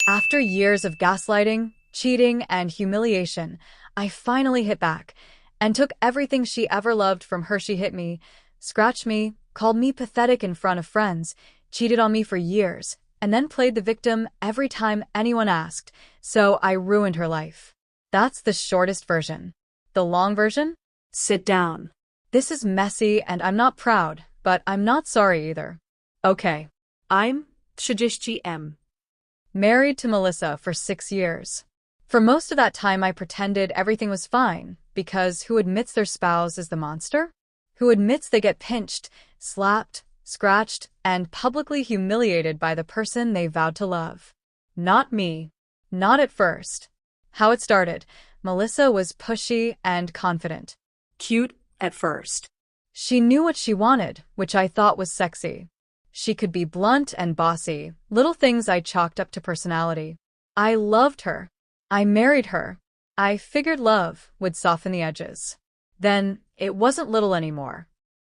After years of gaslighting, cheating, and humiliation, I finally hit back and took everything she ever loved from her. She hit me, scratched me, called me pathetic in front of friends, cheated on me for years, and then played the victim every time anyone asked, so I ruined her life. That's the shortest version. The long version? Sit down. This is messy and I'm not proud, but I'm not sorry either. Okay. I'm 30. Married to Melissa for 6 years. For most of that time, I pretended everything was fine, because who admits their spouse is the monster? Who admits they get pinched, slapped, scratched, and publicly humiliated by the person they vowed to love? Not me. Not at first. How it started, Melissa was pushy and confident. Cute at first. She knew what she wanted, which I thought was sexy. She could be blunt and bossy, little things I chalked up to personality. I loved her. I married her. I figured love would soften the edges. Then, it wasn't little anymore.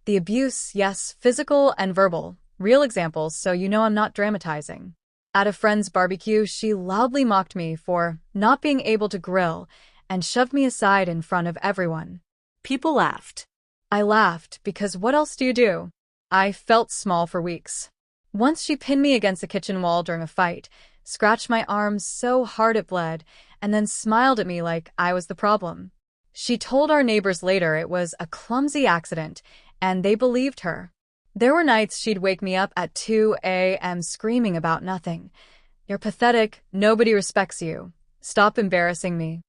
The abuse, yes, physical and verbal, real examples, so you know I'm not dramatizing. At a friend's barbecue, she loudly mocked me for not being able to grill and shoved me aside in front of everyone. People laughed. I laughed because what else do you do? I felt small for weeks. Once she pinned me against the kitchen wall during a fight, scratched my arm so hard it bled, and then smiled at me like I was the problem. She told our neighbors later it was a clumsy accident, and they believed her. There were nights she'd wake me up at 2 a.m. screaming about nothing. You're pathetic, nobody respects you. Stop embarrassing me.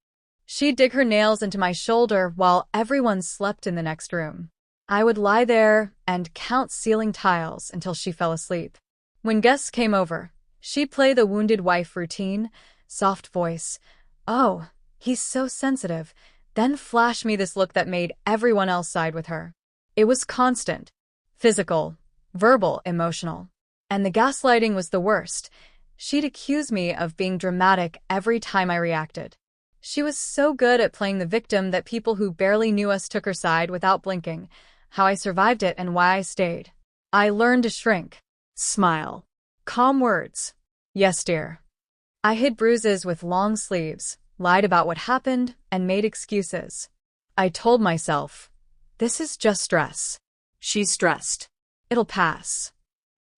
She'd dig her nails into my shoulder while everyone slept in the next room. I would lie there and count ceiling tiles until she fell asleep. When guests came over, she'd play the wounded wife routine, soft voice. Oh, he's so sensitive. Then flash me this look that made everyone else side with her. It was constant. Physical, verbal, emotional. And the gaslighting was the worst. She'd accuse me of being dramatic every time I reacted. She was so good at playing the victim that people who barely knew us took her side without blinking. How I survived it and why I stayed. I learned to shrink. Smile. Calm words. Yes, dear. I hid bruises with long sleeves, lied about what happened, and made excuses. I told myself, this is just stress. She's stressed. It'll pass.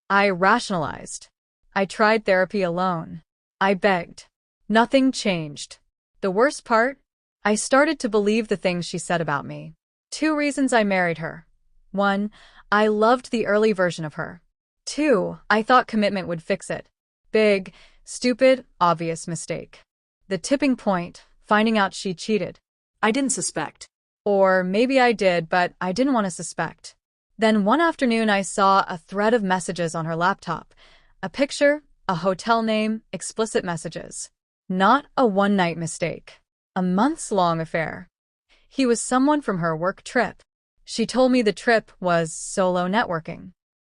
I rationalized. I tried therapy alone. I begged. Nothing changed. The worst part? I started to believe the things she said about me. 2 reasons I married her. 1, I loved the early version of her. 2, I thought commitment would fix it. Big, stupid, obvious mistake. The tipping point, finding out she cheated. I didn't suspect. Or maybe I did, but I didn't want to suspect. Then one afternoon I saw a thread of messages on her laptop. A picture, a hotel name, explicit messages. Not a one-night mistake. A months-long affair. He was someone from her work trip. She told me the trip was solo networking.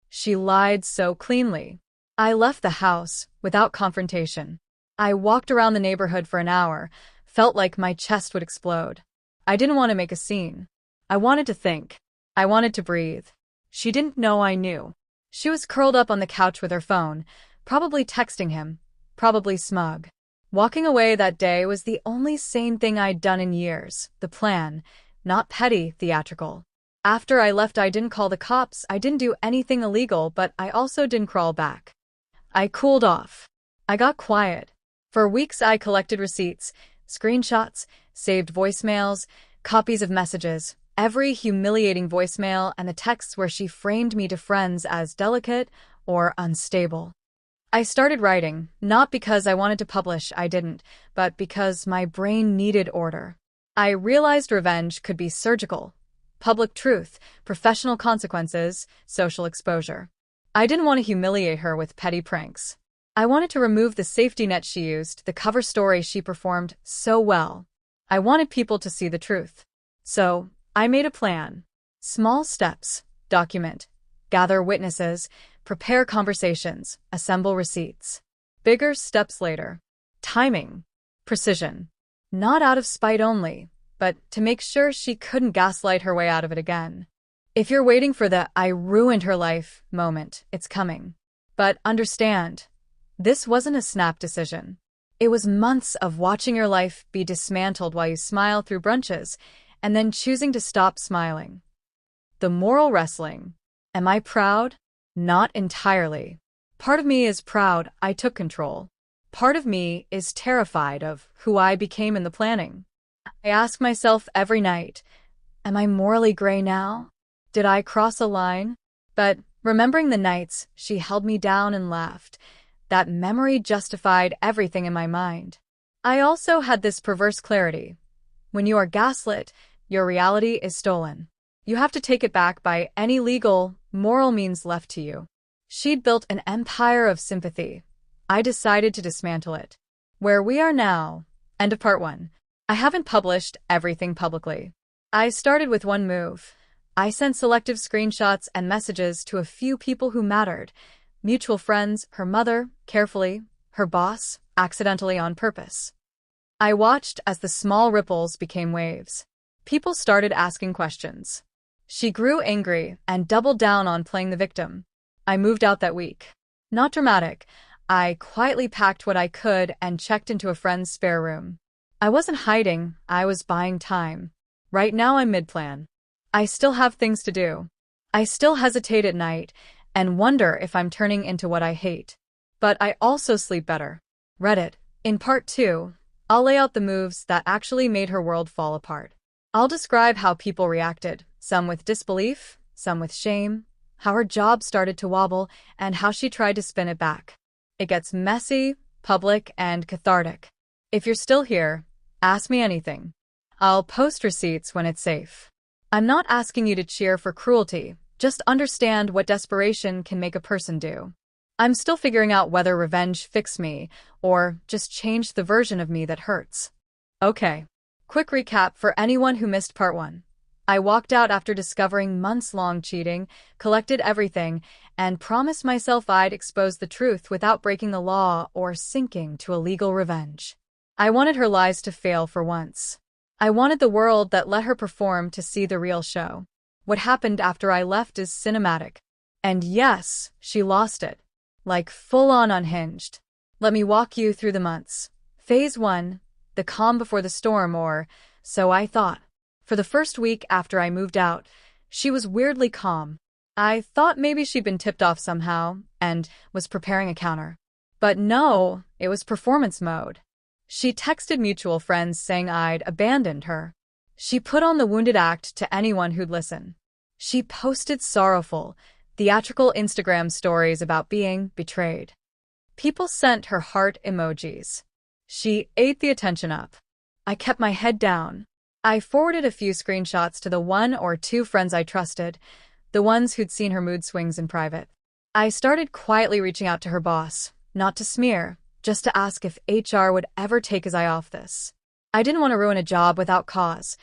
She lied so cleanly. I left the house without confrontation. I walked around the neighborhood for an hour, felt like my chest would explode. I didn't want to make a scene. I wanted to think. I wanted to breathe. She didn't know I knew. She was curled up on the couch with her phone, probably texting him, probably smug. Walking away that day was the only sane thing I'd done in years, the plan, not petty, theatrical. After I left, I didn't call the cops, I didn't do anything illegal, but I also didn't crawl back. I cooled off. I got quiet. For weeks I collected receipts, screenshots, saved voicemails, copies of messages, every humiliating voicemail and the texts where she framed me to friends as delicate or unstable. I started writing, not because I wanted to publish, I didn't, but because my brain needed order. I realized revenge could be surgical. Public truth, professional consequences, social exposure. I didn't want to humiliate her with petty pranks. I wanted to remove the safety net she used, the cover story she performed so well. I wanted people to see the truth. So, I made a plan. Small steps. Document. Gather witnesses. Prepare conversations. Assemble receipts. Bigger steps later. Timing. Precision. Not out of spite only, but to make sure she couldn't gaslight her way out of it again. If you're waiting for the "I ruined her life" moment, it's coming. But understand, this wasn't a snap decision. It was months of watching your life be dismantled while you smile through brunches, and then choosing to stop smiling. The moral wrestling. Am I proud? Not entirely. Part of me is proud I took control. Part of me is terrified of who I became in the planning. I ask myself every night, am I morally gray now? Did I cross a line? But remembering the nights she held me down and laughed, that memory justified everything in my mind. I also had this perverse clarity. When you are gaslit, your reality is stolen. You have to take it back by any legal, moral means left to you. She'd built an empire of sympathy. I decided to dismantle it. Where we are now. End of part 1. I haven't published everything publicly. I started with one move. I sent selective screenshots and messages to a few people who mattered. Mutual friends, her mother, carefully, her boss, accidentally on purpose. I watched as the small ripples became waves. People started asking questions. She grew angry and doubled down on playing the victim. I moved out that week. Not dramatic. I quietly packed what I could and checked into a friend's spare room. I wasn't hiding, I was buying time. Right now I'm mid-plan. I still have things to do. I still hesitate at night and wonder if I'm turning into what I hate. But I also sleep better. Reddit. In part 2, I'll lay out the moves that actually made her world fall apart. I'll describe how people reacted, some with disbelief, some with shame, how her job started to wobble, and how she tried to spin it back. It gets messy, public, and cathartic. If you're still here, ask me anything. I'll post receipts when it's safe. I'm not asking you to cheer for cruelty, just understand what desperation can make a person do. I'm still figuring out whether revenge fixed me, or just changed the version of me that hurts. Okay. Quick recap for anyone who missed part 1. I walked out after discovering months-long cheating, collected everything, and promised myself I'd expose the truth without breaking the law or sinking to a legal revenge. I wanted her lies to fail for once. I wanted the world that let her perform to see the real show. What happened after I left is cinematic. And yes, she lost it. Like full-on unhinged. Let me walk you through the months. Phase 1. The calm before the storm, or so I thought. For the first week after I moved out, she was weirdly calm. I thought maybe she'd been tipped off somehow and was preparing a counter. But no, it was performance mode. She texted mutual friends saying I'd abandoned her. She put on the wounded act to anyone who'd listen. She posted sorrowful, theatrical Instagram stories about being betrayed. People sent her heart emojis. She ate the attention up. I kept my head down. I forwarded a few screenshots to the 1 or 2 friends I trusted, the ones who'd seen her mood swings in private. I started quietly reaching out to her boss, not to smear, just to ask if HR would ever take his eye off this. I didn't want to ruin a job without cause.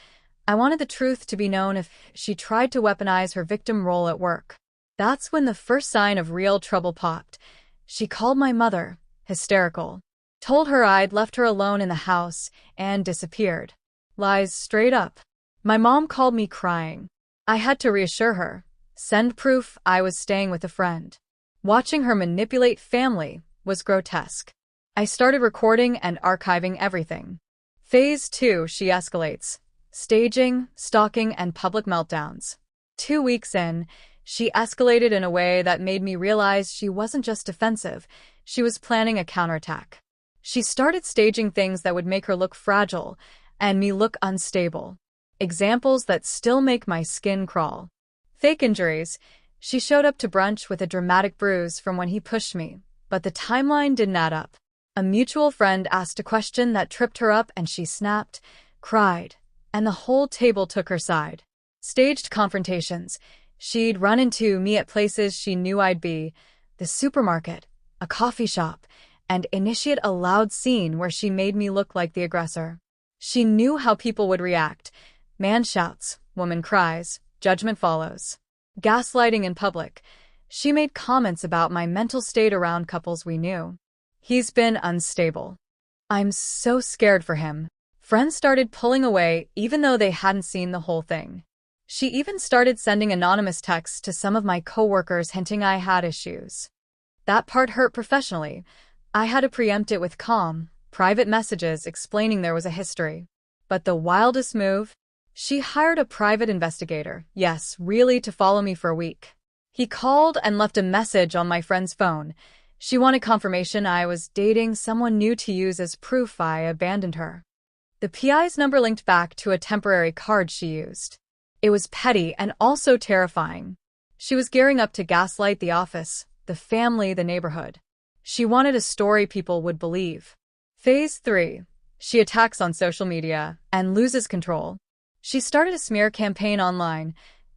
I wanted the truth to be known if she tried to weaponize her victim role at work. That's when the first sign of real trouble popped. She called my mother, hysterical. Told her I'd left her alone in the house and disappeared. Lies straight up. My mom called me crying. I had to reassure her, send proof I was staying with a friend. Watching her manipulate family was grotesque. I started recording and archiving everything. Phase 2, she escalates. Staging, stalking, and public meltdowns. 2 weeks in, she escalated in a way that made me realize she wasn't just defensive, she was planning a counterattack. She started staging things that would make her look fragile and me look unstable. Examples that still make my skin crawl. Fake injuries. She showed up to brunch with a dramatic bruise from when he pushed me, but the timeline didn't add up. A mutual friend asked a question that tripped her up and she snapped, cried, and the whole table took her side. Staged confrontations. She'd run into me at places she knew I'd be, the supermarket, a coffee shop, and initiate a loud scene where she made me look like the aggressor. She knew how people would react. Man shouts, woman cries, judgment follows. Gaslighting in public. She made comments about my mental state around couples we knew. He's been unstable. I'm so scared for him. Friends started pulling away even though they hadn't seen the whole thing. She even started sending anonymous texts to some of my coworkers hinting I had issues. That part hurt professionally. I had to preempt it with calm, private messages explaining there was a history. But the wildest move? She hired a private investigator, yes, really, to follow me for a week. He called and left a message on my friend's phone. She wanted confirmation I was dating someone new to use as proof I abandoned her. The PI's number linked back to a temporary card she used. It was petty and also terrifying. She was gearing up to gaslight the office, the family, the neighborhood. She wanted a story people would believe. Phase 3. She attacks on social media and loses control. She started a smear campaign online.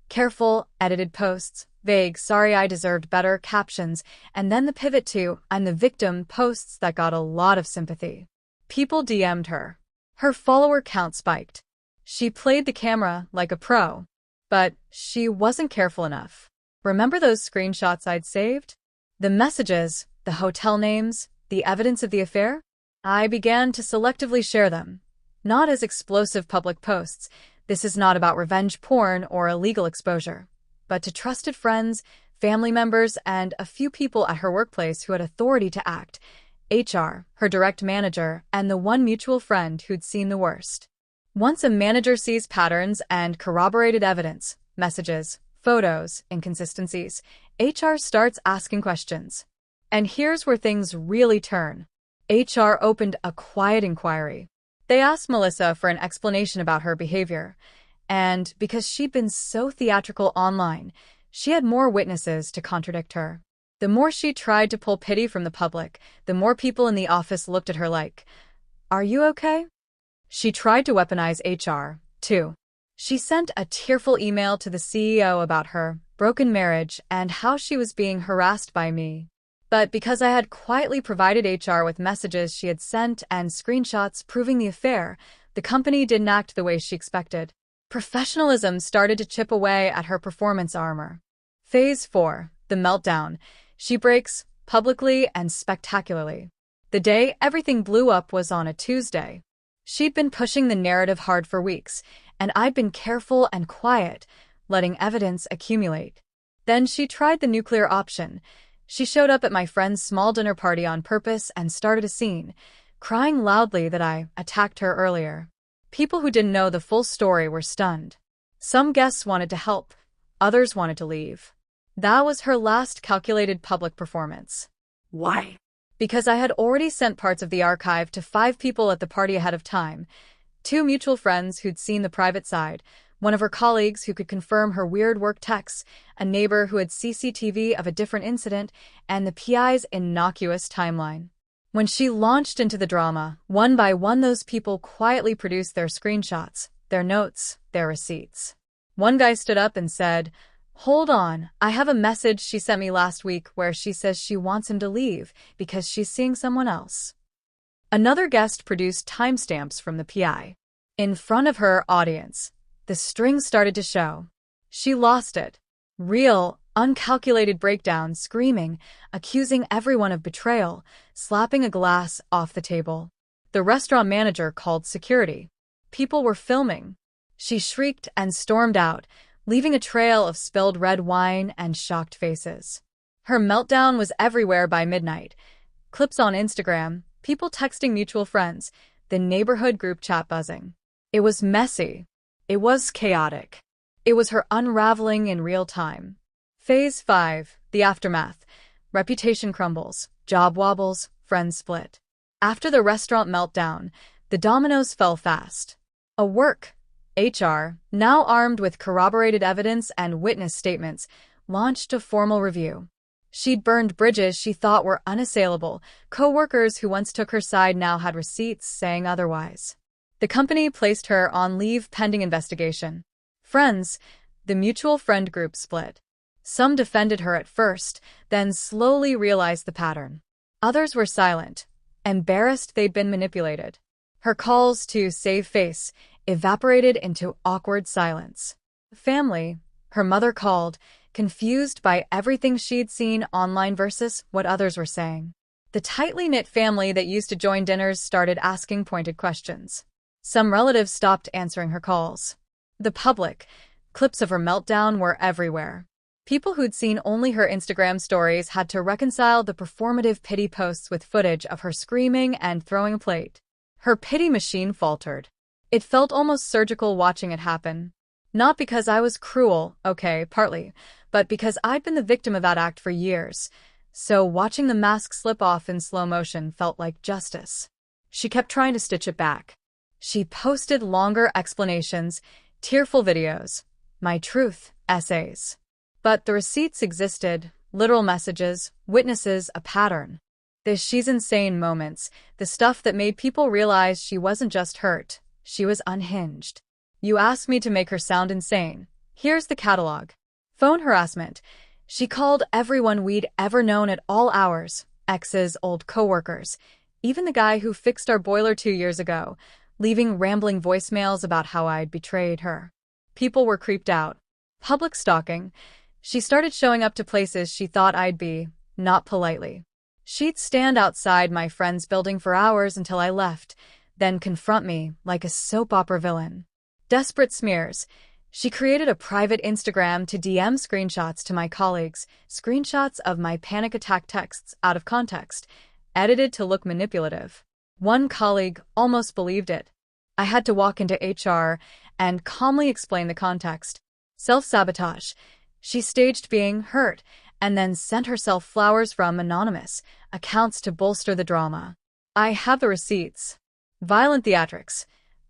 Careful, edited posts, vague, sorry I deserved better captions, and then the pivot to, I'm the victim posts that got a lot of sympathy. People DM'd her. Her follower count spiked. She played the camera like a pro. But she wasn't careful enough. Remember those screenshots I'd saved? The messages, the hotel names, the evidence of the affair? I began to selectively share them. Not as explosive public posts. This is not about revenge porn or illegal exposure. But to trusted friends, family members, and a few people at her workplace who had authority to act. HR, her direct manager, and the one mutual friend who'd seen the worst. Once a manager sees patterns and corroborated evidence, messages, photos, inconsistencies, HR starts asking questions. And here's where things really turn. HR opened a quiet inquiry. They asked Melissa for an explanation about her behavior. And because she'd been so theatrical online, she had more witnesses to contradict her. The more she tried to pull pity from the public, the more people in the office looked at her like, "Are you okay?" She tried to weaponize HR, too. She sent a tearful email to the CEO about her broken marriage and how she was being harassed by me. But because I had quietly provided HR with messages she had sent and screenshots proving the affair, the company didn't act the way she expected. Professionalism started to chip away at her performance armor. Phase 4. The meltdown. She breaks, publicly and spectacularly. The day everything blew up was on a Tuesday. She'd been pushing the narrative hard for weeks, and I'd been careful and quiet, letting evidence accumulate. Then she tried the nuclear option. She showed up at my friend's small dinner party on purpose and started a scene, crying loudly that I attacked her earlier. People who didn't know the full story were stunned. Some guests wanted to help, others wanted to leave. That was her last calculated public performance. Why? Because I had already sent parts of the archive to 5 people at the party ahead of time. 2 mutual friends who'd seen the private side, one of her colleagues who could confirm her weird work texts, a neighbor who had CCTV of a different incident, and the PI's innocuous timeline. When she launched into the drama, one by one those people quietly produced their screenshots, their notes, their receipts. One guy stood up and said, "Hold on, I have a message she sent me last week where she says she wants him to leave because she's seeing someone else." Another guest produced timestamps from the PI. In front of her audience, the string started to show. She lost it. Real, uncalculated breakdowns, screaming, accusing everyone of betrayal, slapping a glass off the table. The restaurant manager called security. People were filming. She shrieked and stormed out, leaving a trail of spilled red wine and shocked faces. Her meltdown was everywhere by midnight. Clips on Instagram, people texting mutual friends, the neighborhood group chat buzzing. It was messy. It was chaotic. It was her unraveling in real time. Phase 5. The aftermath. Reputation crumbles, job wobbles, friends split. After the restaurant meltdown, the dominoes fell fast. HR, now armed with corroborated evidence and witness statements, launched a formal review. She'd burned bridges she thought were unassailable. Co-workers who once took her side now had receipts saying otherwise. The company placed her on leave pending investigation. Friends, the mutual friend group split. Some defended her at first, then slowly realized the pattern. Others were silent, embarrassed they'd been manipulated. Her calls to save face evaporated into awkward silence. Family, her mother called, confused by everything she'd seen online versus what others were saying. The tightly knit family that used to join dinners started asking pointed questions. Some relatives stopped answering her calls. The public, clips of her meltdown were everywhere. People who'd seen only her Instagram stories had to reconcile the performative pity posts with footage of her screaming and throwing a plate. Her pity machine faltered. It felt almost surgical watching it happen. Not because I was cruel, okay, partly, but because I'd been the victim of that act for years. So watching the mask slip off in slow motion felt like justice. She kept trying to stitch it back. She posted longer explanations, tearful videos, my truth essays. But the receipts existed, literal messages, witnesses, a pattern. The she's insane moments, the stuff that made people realize she wasn't just hurt, she was unhinged. You asked me to make her sound insane. Here's the catalog. Phone harassment. She called everyone we'd ever known at all hours, exes, old coworkers, even the guy who fixed our boiler 2 years ago, leaving rambling voicemails about how I'd betrayed her. People were creeped out. Public stalking. She started showing up to places she thought I'd be, not politely. She'd stand outside my friend's building for hours until I left, then confront me like a soap opera villain. Desperate smears. She created a private Instagram to DM screenshots to my colleagues, screenshots of my panic attack texts out of context, edited to look manipulative. One colleague almost believed it. I had to walk into HR and calmly explain the context. Self-sabotage. She staged being hurt and then sent herself flowers from anonymous accounts to bolster the drama. I have the receipts. Violent theatrics.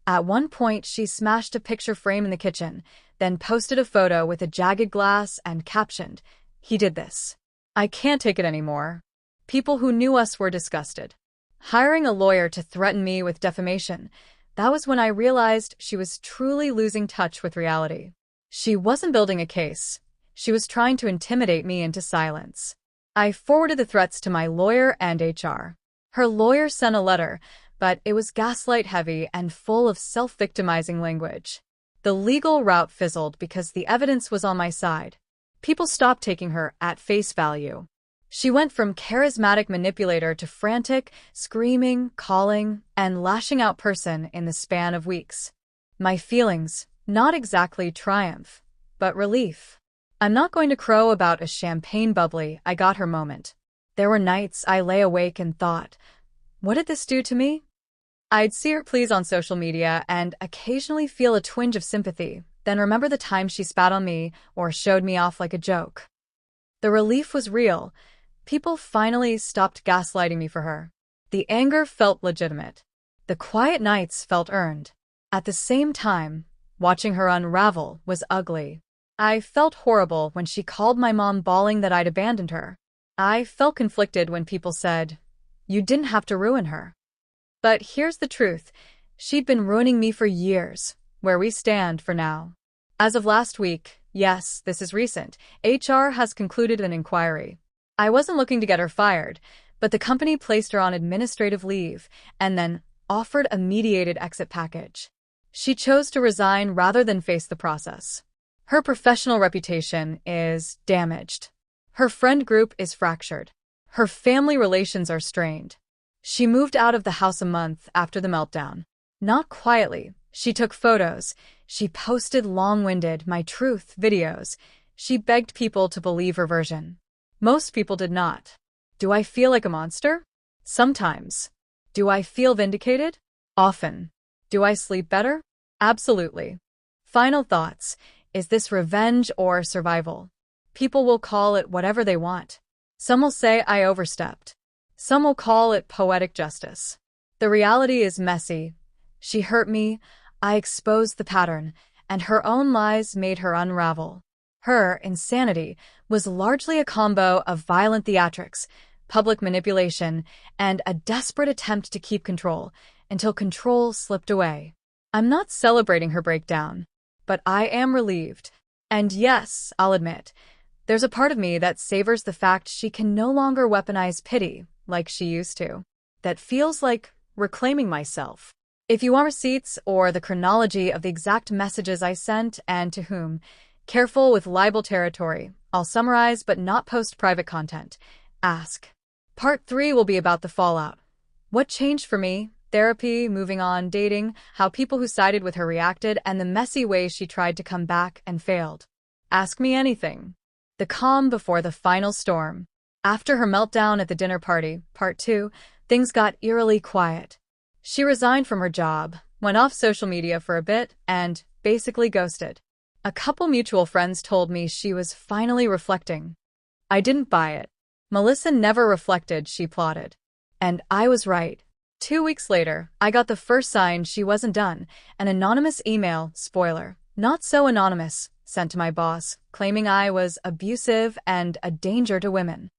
At one point, she smashed a picture frame in the kitchen, then posted a photo with a jagged glass and captioned, "He did this. I can't take it anymore." People who knew us were disgusted. Hiring a lawyer to threaten me with defamation. That was when I realized she was truly losing touch with reality. She wasn't building a case. She was trying to intimidate me into silence. I forwarded the threats to my lawyer and HR. Her lawyer sent a letter, but it was gaslight-heavy and full of self-victimizing language. The legal route fizzled because the evidence was on my side. People stopped taking her at face value. She went from charismatic manipulator to frantic, screaming, calling, and lashing out person in the span of weeks. My feelings, not exactly triumph, but relief. I'm not going to crow about a champagne bubbly I got her moment. There were nights I lay awake and thought, what did this do to me? I'd see her please on social media and occasionally feel a twinge of sympathy, then remember the time she spat on me or showed me off like a joke. The relief was real. People finally stopped gaslighting me for her. The anger felt legitimate. The quiet nights felt earned. At the same time, watching her unravel was ugly. I felt horrible when she called my mom bawling that I'd abandoned her. I felt conflicted when people said, "You didn't have to ruin her." But here's the truth. She'd been ruining me for years. Where we stand for now. As of last week, yes, this is recent, HR has concluded an inquiry. I wasn't looking to get her fired, but the company placed her on administrative leave and then offered a mediated exit package. She chose to resign rather than face the process. Her professional reputation is damaged. Her friend group is fractured. Her family relations are strained. She moved out of the house a month after the meltdown. Not quietly. She took photos. She posted long-winded my truth videos. She begged people to believe her version. Most people did not. Do I feel like a monster? Sometimes. Do I feel vindicated? Often. Do I sleep better? Absolutely. Final thoughts. Is this revenge or survival? People will call it whatever they want. Some will say I overstepped. Some will call it poetic justice. The reality is messy. She hurt me, I exposed the pattern, and her own lies made her unravel. Her insanity was largely a combo of violent theatrics, public manipulation, and a desperate attempt to keep control, until control slipped away. I'm not celebrating her breakdown, but I am relieved. And yes, I'll admit, there's a part of me that savors the fact she can no longer weaponize pity like she used to. That feels like reclaiming myself. If you want receipts or the chronology of the exact messages I sent and to whom, careful with libel territory. I'll summarize but not post private content. Ask. Part 3 will be about the fallout. What changed for me? Therapy, moving on, dating, how people who sided with her reacted, and the messy ways she tried to come back and failed. Ask me anything. The calm before the final storm. After her meltdown at the dinner party, part 2, things got eerily quiet. She resigned from her job, went off social media for a bit, and basically ghosted. A couple mutual friends told me she was finally reflecting. I didn't buy it. Melissa never reflected, she plotted. And I was right. 2 weeks later, I got the first sign she wasn't done, an anonymous email, spoiler, not so anonymous, sent to my boss, claiming I was abusive and a danger to women.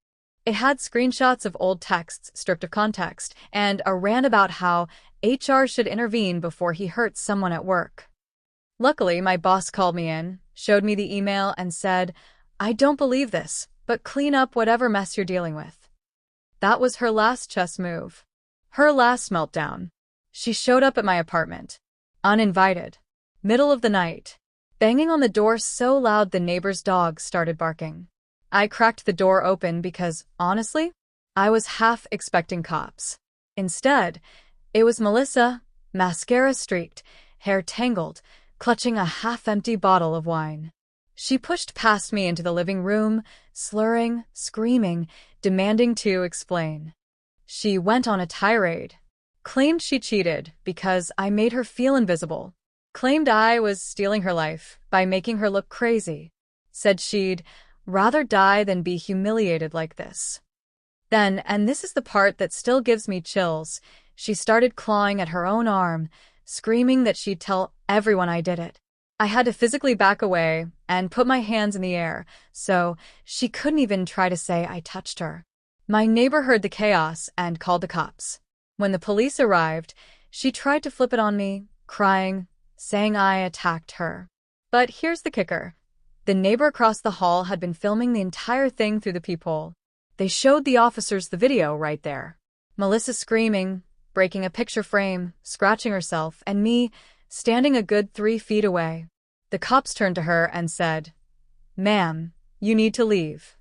It had screenshots of old texts stripped of context, and a rant about how HR should intervene before he hurts someone at work. Luckily, my boss called me in, showed me the email, and said, "I don't believe this, but clean up whatever mess you're dealing with." That was her last chess move. Her last meltdown. She showed up at my apartment. Uninvited. Middle of the night. Banging on the door so loud the neighbor's dog started barking. I cracked the door open because, honestly, I was half expecting cops. Instead, it was Melissa, mascara streaked, hair tangled, clutching a half-empty bottle of wine. She pushed past me into the living room, slurring, screaming, demanding to explain. She went on a tirade. Claimed she cheated because I made her feel invisible. Claimed I was stealing her life by making her look crazy. Said she'd rather die than be humiliated like this. Then, and this is the part that still gives me chills, she started clawing at her own arm, screaming that she'd tell everyone I did it. I had to physically back away and put my hands in the air, so she couldn't even try to say I touched her. My neighbor heard the chaos and called the cops. When the police arrived, she tried to flip it on me, crying, saying I attacked her. But here's the kicker. The neighbor across the hall had been filming the entire thing through the peephole. They showed the officers the video right there. Melissa screaming, breaking a picture frame, scratching herself, and me standing a good 3 feet away. The cops turned to her and said, "Ma'am, you need to leave."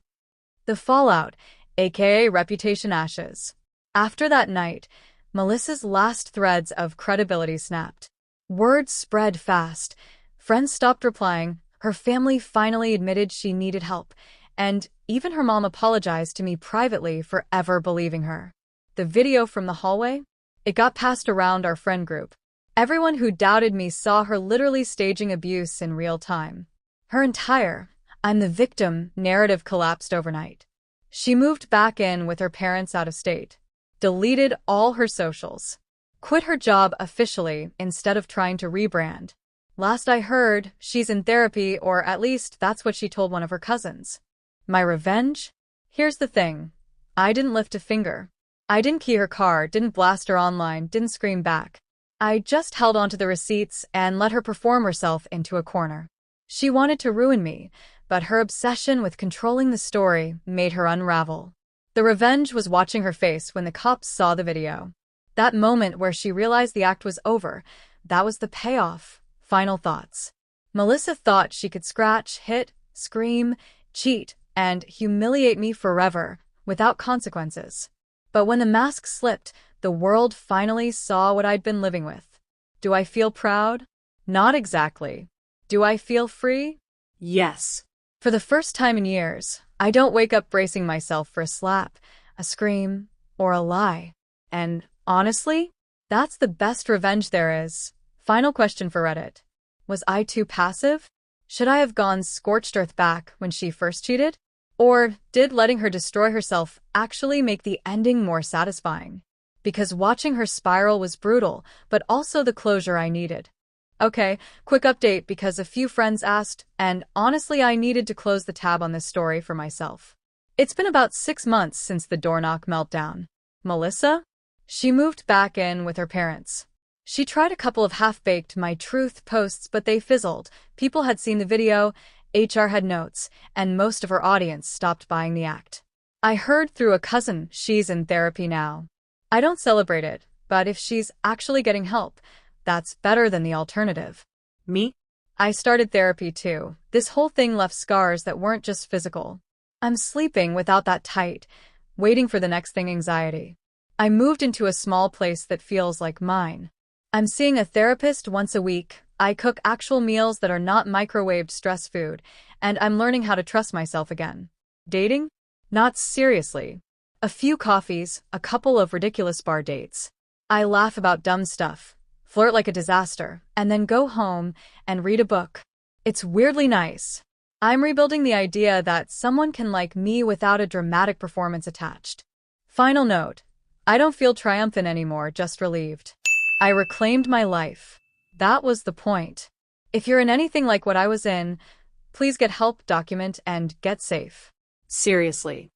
The fallout, aka reputation ashes. After that night, Melissa's last threads of credibility snapped. Words spread fast. Friends stopped replying. Her family finally admitted she needed help, and even her mom apologized to me privately for ever believing her. The video from the hallway? It got passed around our friend group. Everyone who doubted me saw her literally staging abuse in real time. Her entire "I'm the victim" narrative collapsed overnight. She moved back in with her parents out of state, deleted all her socials, quit her job officially instead of trying to rebrand. Last I heard, she's in therapy, or at least that's what she told one of her cousins. My revenge? Here's the thing. I didn't lift a finger. I didn't key her car, didn't blast her online, didn't scream back. I just held onto the receipts and let her perform herself into a corner. She wanted to ruin me, but her obsession with controlling the story made her unravel. The revenge was watching her face when the cops saw the video. That moment where she realized the act was over, that was the payoff. Final thoughts. Melissa thought she could scratch, hit, scream, cheat, and humiliate me forever, without consequences. But when the mask slipped, the world finally saw what I'd been living with. Do I feel proud? Not exactly. Do I feel free? Yes. For the first time in years, I don't wake up bracing myself for a slap, a scream, or a lie. And honestly, that's the best revenge there is. Final question for Reddit. Was I too passive? Should I have gone scorched earth back when she first cheated? Or did letting her destroy herself actually make the ending more satisfying? Because watching her spiral was brutal, but also the closure I needed. Okay, quick update because a few friends asked, and honestly I needed to close the tab on this story for myself. It's been about 6 months since the door knock meltdown. Melissa? She moved back in with her parents. She tried a couple of half-baked My Truth posts, but they fizzled. People had seen the video, HR had notes, and most of her audience stopped buying the act. I heard through a cousin she's in therapy now. I don't celebrate it, but if she's actually getting help, that's better than the alternative. Me? I started therapy too. This whole thing left scars that weren't just physical. I'm sleeping without that tight, waiting for the next thing anxiety. I moved into a small place that feels like mine. I'm seeing a therapist once a week. I cook actual meals that are not microwaved stress food, and I'm learning how to trust myself again. Dating? Not seriously. A few coffees, a couple of ridiculous bar dates. I laugh about dumb stuff, flirt like a disaster, and then go home and read a book. It's weirdly nice. I'm rebuilding the idea that someone can like me without a dramatic performance attached. Final note. I don't feel triumphant anymore, just relieved. I reclaimed my life. That was the point. If you're in anything like what I was in, please get help, document, and get safe. Seriously.